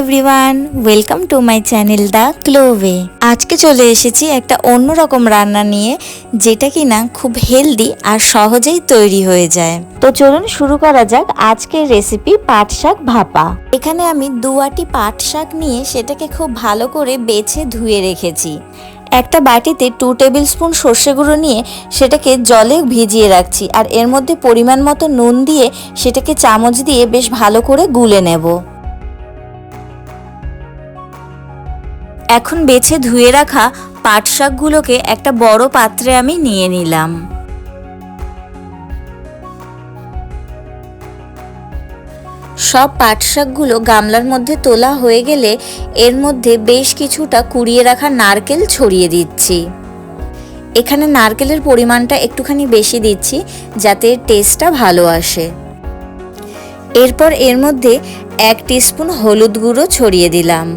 Everyone, welcome to my channel the ক্লোভে। আজকে চলে এসেছি একটা অন্যরকম রান্না নিয়ে, যেটা কিনা খুব হেলদি আর সহজেই তৈরি হয়ে যায়। তো চলুন শুরু করা যাক আজকের রেসিপি পাট শাক ভাপা। এখানে আমি 2 আটি পাট শাক নিয়ে সেটাকে খুব ভালো করে বেছে ধুয়ে রেখেছি। একটা বাটিতে 2 টেবিল স্পুন সর্ষে গুঁড়ো নিয়ে সেটাকে জলে ভিজিয়ে রাখছি, আর এর মধ্যে পরিমাণ মতো নুন দিয়ে সেটাকে চামচ দিয়ে বেশ ভালো করে গুলে নেব। এখন বেছে ধুয়ে রাখা পাট শাকগুলোকে একটা বড় পাত্রে আমি নিয়ে নিলাম। সব পাট শাকগুলো গামলার মধ্যে তোলা হয়ে গেলে এর মধ্যে বেশ কিছুটা কুড়িয়ে রাখা নারকেল ছড়িয়ে দিচ্ছি। এখানে নারকেলের পরিমাণটা একটুখানি বেশি দিচ্ছি যাতে টেস্টটা ভালো আসে। এরপর এর মধ্যে 1 টিস্পুন হলুদ গুঁড়ো ছড়িয়ে দিলাম।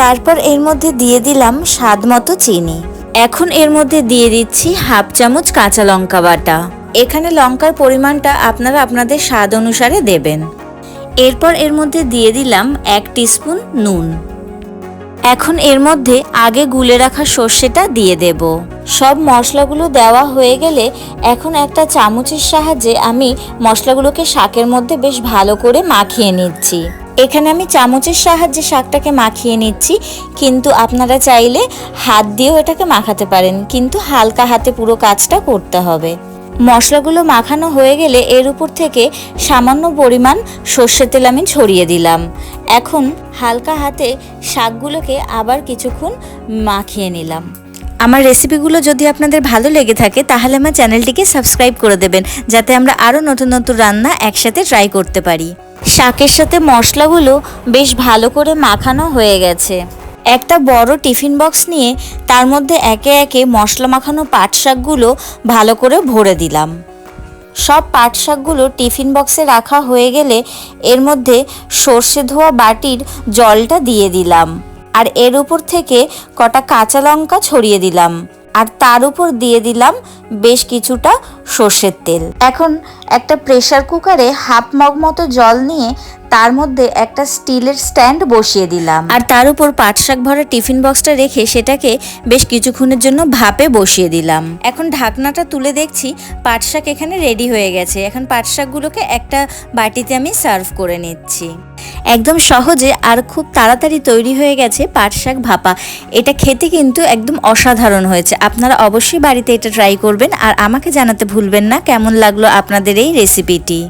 তারপর এর মধ্যে দিয়ে দিলাম স্বাদ মতো চিনি। এখন এর মধ্যে দিয়ে দিচ্ছি 1/2 চামচ কাঁচা লঙ্কা বাটা। এখানে লঙ্কার পরিমাণটা আপনারা আপনাদের স্বাদ অনুসারে দেবেন। এরপর এর মধ্যে দিয়ে দিলাম 1 টিস্পুন নুন। এখন এর মধ্যে আগে গুলে রাখা সর্ষেটা দিয়ে দেব। সব মশলাগুলো দেওয়া হয়ে গেলে এখন একটা চামচের সাহায্যে আমি মশলাগুলোকে শাকের মধ্যে বেশ ভালো করে মাখিয়ে নিচ্ছি। এখানে আমি চামচের সাহায্যে শাকটাকে মাখিয়ে নিচ্ছি, কিন্তু আপনারা চাইলে হাত দিয়েও এটাকে মাখাতে পারেন, কিন্তু হালকা হাতে পুরো কাজটা করতে হবে। মশলাগুলো মাখানো হয়ে গেলে এর উপর থেকে সামান্য পরিমাণ সর্ষের তেল আমি ছড়িয়ে দিলাম। এখন হালকা হাতে শাকগুলোকে আবার কিছুক্ষণ মাখিয়ে নিলাম। আমার রেসিপিগুলো যদি আপনাদের ভালো লেগে থাকে তাহলে আমার চ্যানেলটিকে সাবস্ক্রাইব করে দেবেন, যাতে আমরা আরও নতুন নতুন রান্না একসাথে ট্রাই করতে পারি। শাকের সাথে মশলাগুলো বেশ ভালো করে মাখানো হয়ে গেছে। একটা বড় টিফিন বক্স নিয়ে তার মধ্যে একে একে মশলা মাখানো পাট শাকগুলো ভালো করে ভরে দিলাম। সব পাট শাকগুলো টিফিন বক্সে রাখা হয়ে গেলে এর মধ্যে সর্ষে ধোয়া বাটির জলটা দিয়ে দিলাম, আর এর উপর থেকে কটা কাঁচা লঙ্কা ছড়িয়ে দিলাম, আর তার উপর দিয়ে দিলাম বেশ কিছুটা সর্ষের তেল। এখন একটা প্রেসার কুকারে 1/2 মগ মতো জল নিয়ে তার মধ্যে একটা স্টিলের স্ট্যান্ড বসিয়ে দিলাম, আর তার উপর পাট শাক ভরা টিফিন বক্সটা রেখে সেটাকে বেশ কিছুক্ষণের জন্য ভাপে বসিয়ে দিলাম। এখন ঢাকনাটা তুলে দেখছি পাট শাক এখানে রেডি হয়ে গেছে। এখন পাট শাকগুলোকে একটা বাটিতে আমি সার্ভ করে নিচ্ছি। একদম সহজে আর খুব তাড়াতাড়ি তৈরি হয়ে গেছে পাট শাক ভাপা। এটা খেতে কিন্তু একদম অসাধারণ হয়েছে। আপনারা অবশ্যই বাড়িতে এটা ট্রাই করবেন, আর আমাকে জানাতে ভুলবেন না কেমন লাগলো আপনাদের এই রেসিপিটি।